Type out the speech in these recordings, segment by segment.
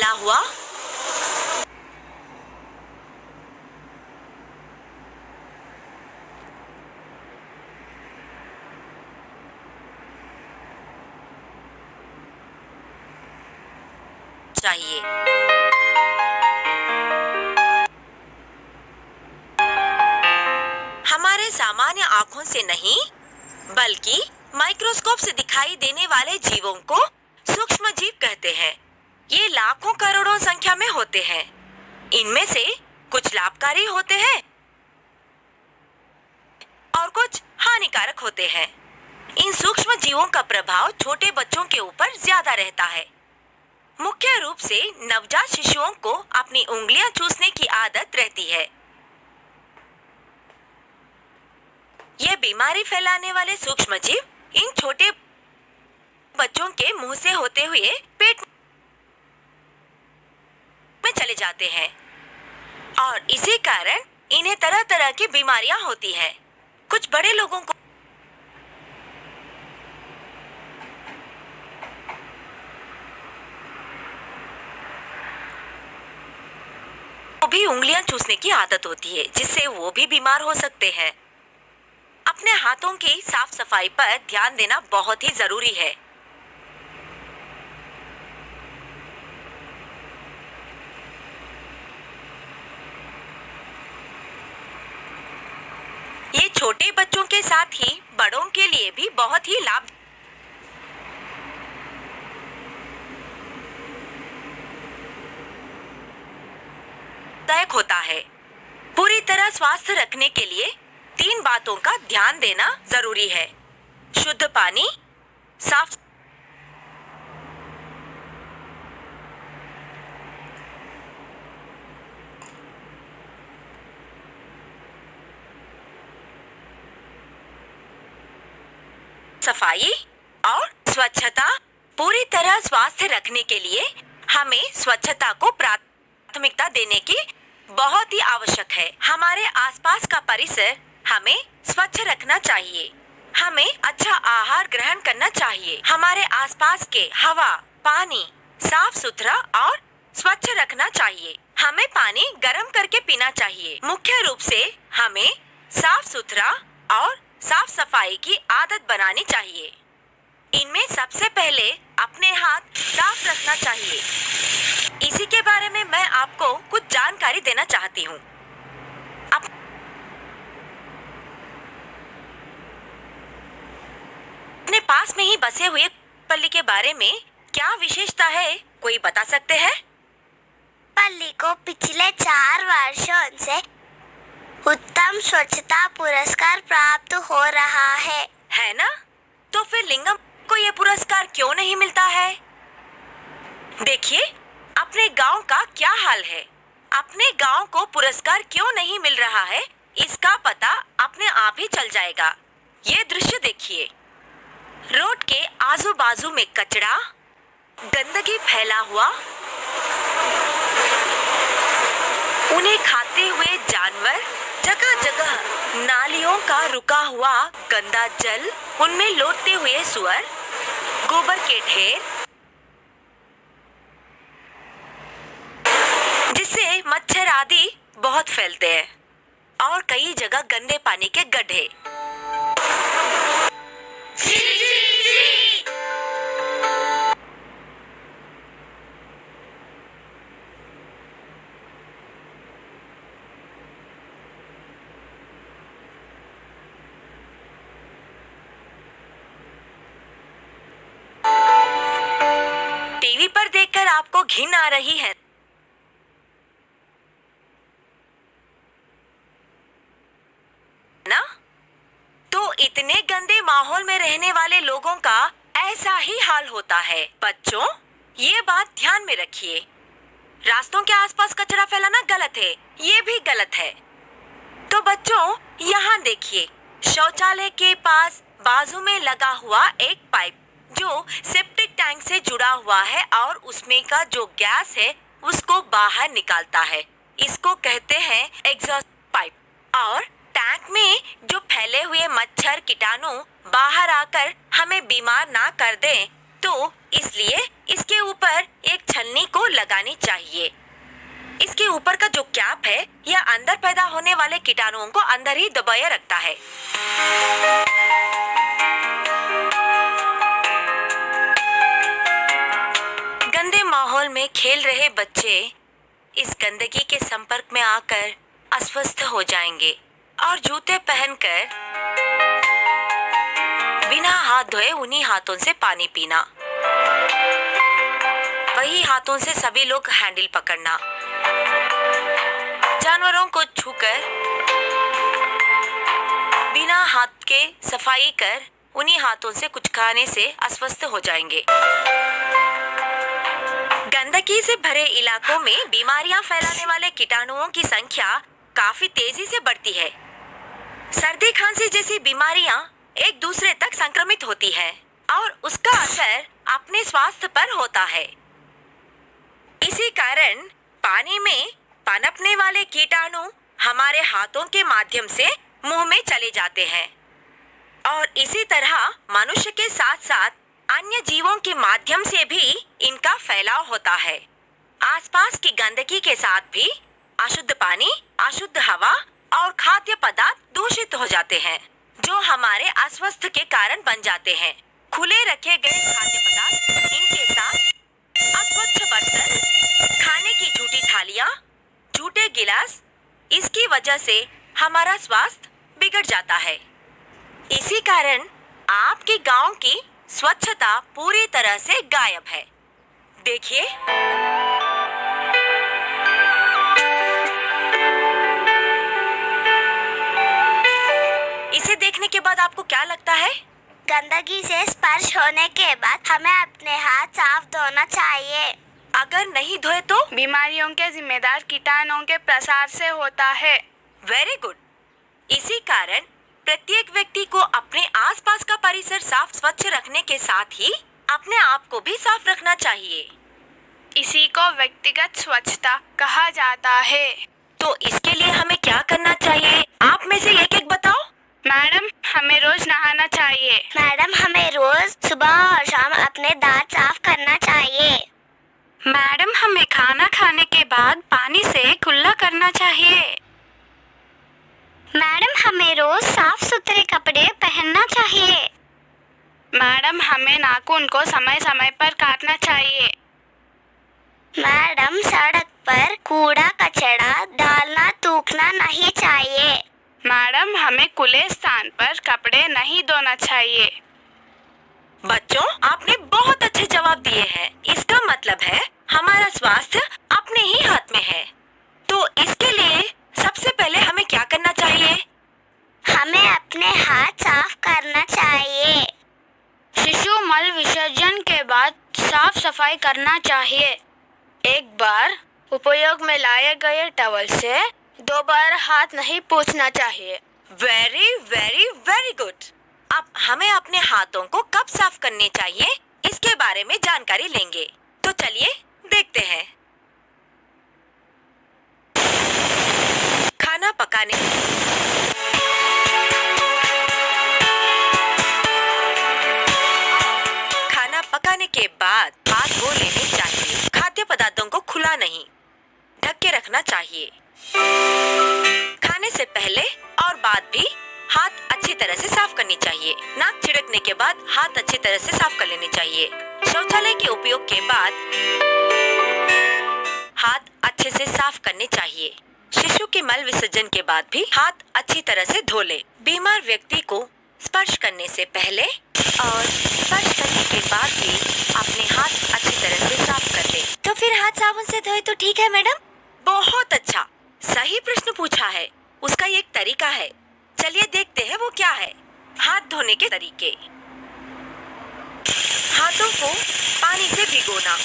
फैला हुआ चाहिए। हमारे सामान्य आँखों से नहीं, बल्कि माइक्रोस्कोप से दिखाई देने वाले जीवों को सूक्ष्म जीव कहते हैं। ये लाखों करोड़ों संख्या में होते हैं। इनमें से कुछ लाभकारी होते हैं और कुछ हानिकारक होते हैं। इन सूक्ष्म जीवों का प्रभाव छोटे बच्चों के ऊपर ज्यादा रहता है। मुख्य रूप से नवजात शिशुओं को अपनी उंगलियां चूसने की आदत रहती है। ये बीमारी फैलाने वाले सूक्ष्म जीव इन छोटे बच्चों के मुंह से होते हुए पेट में चले जाते हैं और इसी कारण इन्हें तरह तरह की बीमारियां होती हैं। कुछ बड़े लोगों को भी उंगलियां चूसने की आदत होती है, जिससे वो भी बीमार हो सकते हैं। अपने हाथों की साफ सफाई पर ध्यान देना बहुत ही जरूरी है। ये छोटे बच्चों के साथ ही बड़ों के लिए भी बहुत ही लाभदायक होता है। पूरी तरह स्वस्थ रखने के लिए 3 बातों का ध्यान देना जरूरी है: शुद्ध पानी, साफ सफाई और स्वच्छता। पूरी तरह स्वास्थ्य रखने के लिए हमें स्वच्छता को प्राथमिकता देने की बहुत ही आवश्यक है। हमारे आसपास का परिसर हमें स्वच्छ रखना चाहिए। हमें अच्छा आहार ग्रहण करना चाहिए। हमारे आसपास के हवा, पानी साफ सुथरा और स्वच्छ रखना चाहिए। हमें पानी गर्म करके पीना चाहिए। मुख्य रूप से हमें साफ सुथरा और साफ सफाई की आदत बनानी चाहिए। इनमें सबसे पहले अपने हाथ साफ रखना चाहिए। इसी के बारे में मैं आपको कुछ जानकारी देना चाहती हूँ। अपने पास में ही बसे हुए पल्ली के बारे में क्या विशेषता है, कोई बता सकते हैं? पल्ली को पिछले 4 वर्षों से उत्तम स्वच्छता पुरस्कार प्राप्त हो रहा है ना? तो फिर लिंगम को ये पुरस्कार क्यों नहीं मिलता है? देखिए, अपने गांव का क्या हाल है। अपने गांव को पुरस्कार क्यों नहीं मिल रहा है, इसका पता अपने आप ही चल जाएगा। ये दृश्य देखिए। रोड के आजू बाजू में कचरा, गंदगी फैला हुआ, उन्हें खाते हुए जानवर, जगह जगह नालियों का रुका हुआ गंदा जल, उनमें लौटते हुए सुअर, गोबर के ढेर, जिससे मच्छर आदि बहुत फैलते हैं, और कई जगह गंदे पानी के गड्ढे। टीवी पर देखकर आपको घिन आ रही है ना? तो इतने गंदे माहौल में रहने वाले लोगों का ऐसा ही हाल होता है। बच्चों, ये बात ध्यान में रखिए। रास्तों के आसपास कचरा फैलाना गलत है, ये भी गलत है। तो बच्चों, यहाँ देखिए, शौचालय के पास बाजू में लगा हुआ एक पाइप जो सेप्टिक टैंक से जुड़ा हुआ है और उसमें का जो गैस है उसको बाहर निकालता है। इसको कहते हैं एग्जॉस्ट पाइप। और टैंक में जो फैले हुए मच्छर कीटाणु बाहर आकर हमें बीमार ना कर दें, तो इसलिए इसके ऊपर एक छलनी को लगानी चाहिए। इसके ऊपर का जो कैप है यह अंदर पैदा होने वाले कीटाणुओं को अंदर ही दबाए रखता है। गंदे माहौल में खेल रहे बच्चे इस गंदगी के संपर्क में आकर अस्वस्थ हो जाएंगे और जूते पहनकर बिना हाथ धोए उन्हीं हाथों से पानी पीना, वही हाथों से सभी लोग हैंडल पकड़ना, जानवरों को छूकर बिना हाथ के सफाई कर उन्हीं हाथों से कुछ खाने से अस्वस्थ हो जाएंगे। गंदगी से भरे इलाकों में बीमारियां फैलाने वाले कीटाणुओं की संख्या काफी तेजी से बढ़ती है। सर्दी खांसी जैसी बीमारियां एक दूसरे तक संक्रमित होती है और उसका असर अपने स्वास्थ्य पर होता है। इसी कारण पानी में पनपने वाले कीटाणु हमारे हाथों के माध्यम से मुंह में चले जाते हैं और इसी तरह मनुष्य के साथ साथ अन्य जीवों के माध्यम से भी इनका फैलाव होता है। आसपास की गंदगी के साथ भी अशुद्ध पानी, अशुद्ध हवा और खाद्य पदार्थ दूषित हो जाते हैं, जो हमारे अस्वस्थ के कारण बन जाते हैं। खुले रखे गए खाद्य पदार्थ, इनके साथ अस्वच्छ बर्तन, खाने की झूठी थालियां, झूठे गिलास, इसकी वजह से हमारा स्वास्थ्य बिगड़ जाता है। इसी कारण आपके गांव की स्वच्छता पूरी तरह से गायब है। देखिए, इसे देखने के बाद आपको क्या लगता है? गंदगी से स्पर्श होने के बाद हमें अपने हाथ साफ धोना चाहिए। अगर नहीं धोए तो बीमारियों के जिम्मेदार कीटाणुओं के प्रसार से होता है। Very good. इसी कारण प्रत्येक व्यक्ति को अपने आसपास का परिसर साफ स्वच्छ रखने के साथ ही अपने आप को भी साफ रखना चाहिए। इसी को व्यक्तिगत स्वच्छता कहा जाता है। तो इसके लिए हमें क्या करना चाहिए? आप में से एक एक बताओ। मैडम, हमें रोज नहाना चाहिए। मैडम, हमें रोज सुबह और शाम अपने दांत साफ करना चाहिए। मैडम, हमें खाना खाने के बाद पानी से कुल्ला करना चाहिए। मैडम, हमें रोज साफ सुथरे कपड़े पहनना चाहिए। मैडम, हमें नाखून को समय समय पर काटना चाहिए। मैडम, सड़क पर कूड़ा कचरा डालना थूकना नहीं चाहिए। मैडम, हमें खुले स्थान पर कपड़े नहीं धोना चाहिए। बच्चों, आपने बहुत अच्छे जवाब दिए हैं। इसका मतलब है हमारा स्वास्थ्य अपने ही हाथ में है। तो इसके लिए सबसे पहले हमें क्या करना चाहिए? हमें अपने हाथ साफ करना चाहिए। शिशु मल विसर्जन के बाद साफ सफाई करना चाहिए। एक बार उपयोग में लाए गए टॉवल से 2 बार हाथ नहीं पोंछना चाहिए। Very very very good. अब हमें अपने हाथों को कब साफ करने चाहिए, इसके बारे में जानकारी लेंगे। तो चलिए देखते हैं। खाना पकाने के बाद हाथ धो लेने चाहिए। खाद्य पदार्थों को खुला नहीं, ढक के रखना चाहिए। खाने से पहले और बाद भी हाथ अच्छी तरह से साफ करनी चाहिए। नाक छिड़कने के बाद हाथ अच्छी तरह से साफ कर लेने चाहिए। शौचालय के उपयोग के बाद हाथ अच्छे से साफ करने चाहिए। शिशु के मल विसर्जन के बाद भी हाथ अच्छी तरह से धो ले। बीमार व्यक्ति को स्पर्श करने से पहले और स्पर्श करने के बाद भी अपने हाथ अच्छी तरह से साफ कर ले। तो फिर हाथ साबुन से धोए तो ठीक है मैडम? बहुत अच्छा, सही प्रश्न पूछा है। उसका एक तरीका है, चलिए देखते हैं वो क्या है। हाथ धोने के तरीके। हाथों को पानी से भिगोना।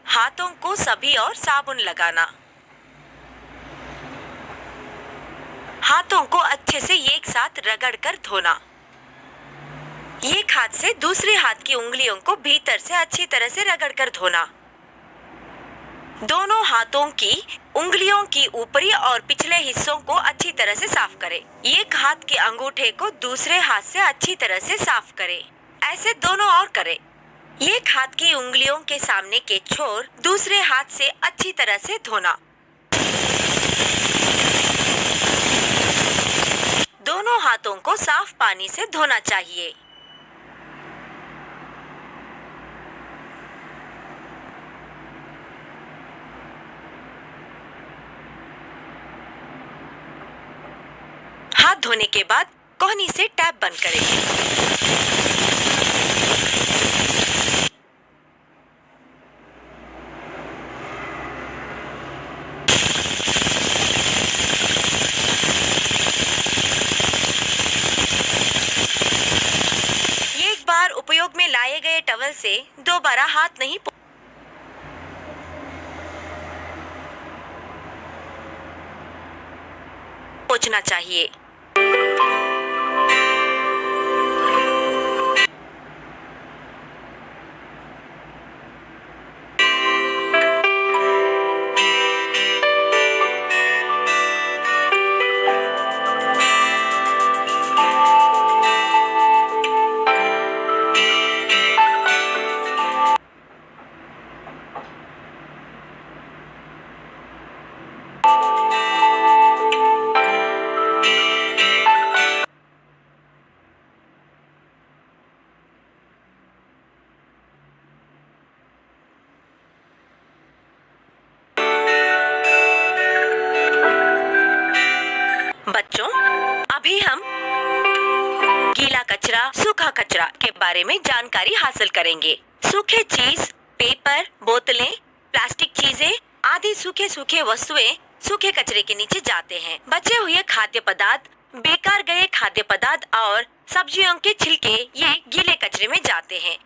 हाथों को सभी और साबुन लगाना। हाथों को अच्छे से एक साथ रगड़कर धोना। एक हाथ से दूसरे हाथ की उंगलियों को भीतर से अच्छी तरह से रगड़कर धोना। दोनों हाथों की उंगलियों की ऊपरी और पिछले हिस्सों को अच्छी तरह से साफ करें। एक हाथ के अंगूठे को दूसरे हाथ से अच्छी तरह से साफ करें। ऐसे दोनों और करें। एक हाथ की उंगलियों के सामने के छोर दूसरे हाथ से अच्छी तरह से धोना। दोनों हाथों को साफ पानी से धोना चाहिए। हाथ धोने के बाद कोहनी से टैप बंद करें। एक बार उपयोग में लाए गए टवल से दोबारा हाथ नहीं पोंछना चाहिए। बच्चों, अभी हम गीला कचरा, सूखा कचरा के बारे में जानकारी हासिल करेंगे। सूखे चीज, पेपर, बोतलें, प्लास्टिक चीजें आदि सूखे वस्तुएं सूखे कचरे के नीचे जाते हैं। बचे हुए खाद्य पदार्थ, बेकार गए खाद्य पदार्थ और सब्जियों के छिलके ये गीले कचरे में जाते हैं।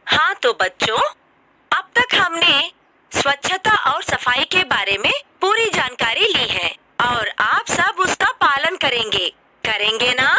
हाँ तो बच्चों, अब तक हमने स्वच्छता और सफाई के बारे में पूरी जानकारी ली है और आप सब उसका पालन करेंगे ना?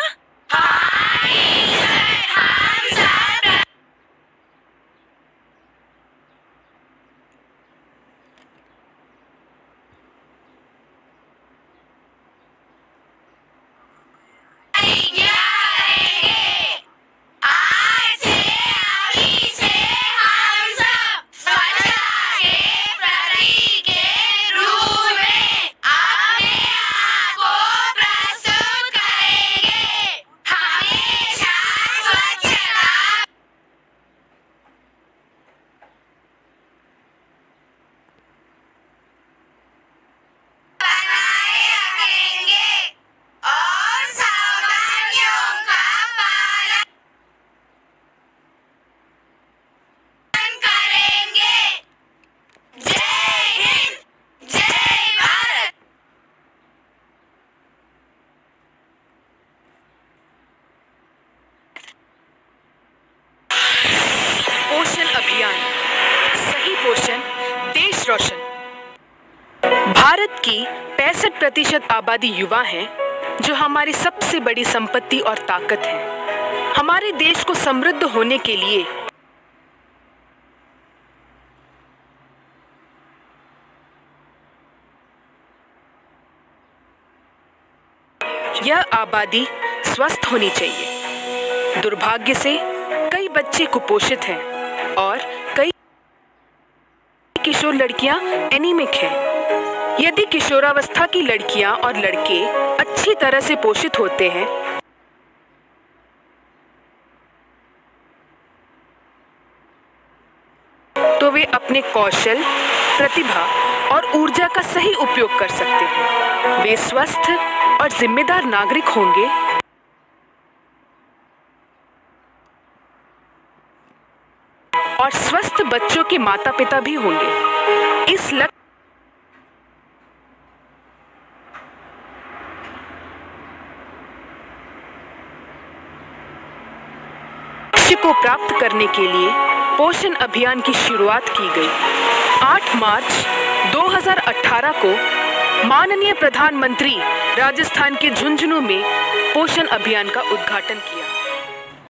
पोषण अभियान, सही पोषण देश रोशन। भारत की 65% आबादी युवा है, जो हमारी सबसे बड़ी संपत्ति और ताकत है। हमारे देश को समृद्ध होने के लिए यह आबादी स्वस्थ होनी चाहिए। दुर्भाग्य से कई बच्चे कुपोषित हैं और कई किशोर लड़कियां एनीमिक हैं। यदि किशोरावस्था की लड़कियां और लड़के अच्छी तरह से पोषित होते हैं तो वे अपने कौशल, प्रतिभा और ऊर्जा का सही उपयोग कर सकते हैं। वे स्वस्थ और जिम्मेदार नागरिक होंगे और स्वस्थ बच्चों के माता पिता भी होंगे। इस लक्ष्य लक्ष्य को प्राप्त करने के लिए पोषण अभियान की शुरुआत की गई। 8 मार्च 2018 को माननीय प्रधानमंत्री राजस्थान के झुंझुनू में पोषण अभियान का उद्घाटन किया।